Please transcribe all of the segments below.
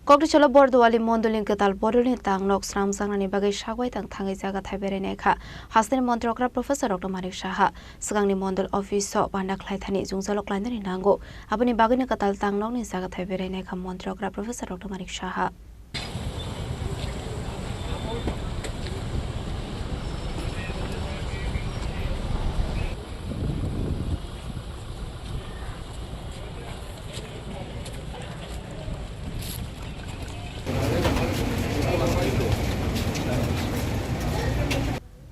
Kokrichalo Borduali Mondolin Katal Bodolin Tang Nok Sram Sangrani Bagai Shagwai Tang Tangai Jaga Thaibere Nekha Hastin Montrokra Professor Dr. Manik Shaha Sagangni Mondol Office So Banda Klaithani Jungzalo Klainani Nango Abani Bagani Katal Tang Nok Ni Jaga Thaibere Nekha Montrokra Professor Dr. Manik Shaha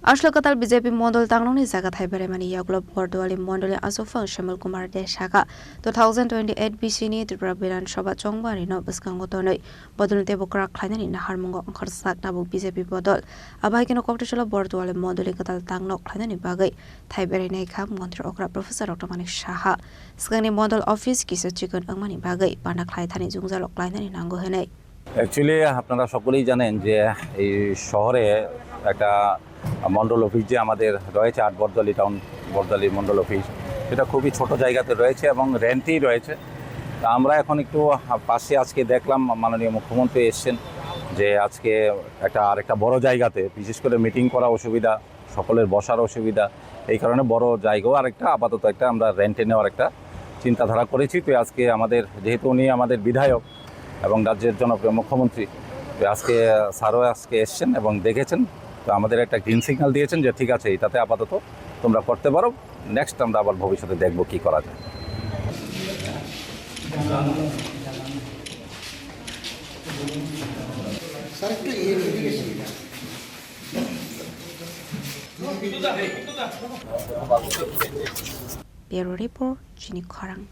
Ashlakatal BJP Mondol Tangnoni Zaga Thaibere Mani Yaglo Borduali Mondoli Asofang Shamal Kumar Deshaka 2028 BCni Tripura Biran Shoba Chongbari no Baskangotonoi Bodol Tebokra Klainani Naharmongo Angkarsak Nabu BJP Bodol Abahikino Koktishala Borduali Mondoli Katal Tangno Klainani Bagai Thaibere Nekha Montre Okra Professor Dr. Manik Shaha Skani Mondol Office Kisa Chicken Angmani Bagai Banda Klaithani Jungzalo Klainani Nango Henei Actually আপনারা সকলেই জানেন যে এই শহরে একটা Mondal office যে আমাদের রয়েছে আট বরদলি টাউন বরদলি মন্ডল অফিস এটা খুবই ছোট জায়গাতে রয়েছে এবং রেন্টেই রয়েছে তা আমরা এখন একটু পাশে আজকে দেখলাম মাননীয় মুখ্যমন্ত্রী এসেছেন যে আজকে আরেকটা বড় জায়গাতে বিশেষ করে মিটিং করা অসুবিধা সকলের বসার অসুবিধা এই কারণে বড় জায়গাও আরেকটা আপাতত একটা আমরা রেন্টে নেওয়ার একটা চিন্তাধারা করেছি তো আজকে আমাদের যেহেতু উনি আমাদের বিধায়ক এবং রাজ্যের জনপ্রিয় মুখ্যমন্ত্রী আজকে স্যারও আজকে এসেছেন এবং দেখেছেন তো আমাদের একটা গ্রিন সিগন্যাল দিয়েছেন যে ঠিক আছে এটাতে আপাতত তোমরা করতে পারো নেক্সট আমরা আবার ভবিষ্যতে দেখব কি করা যায় Bureau Report Chini Kharang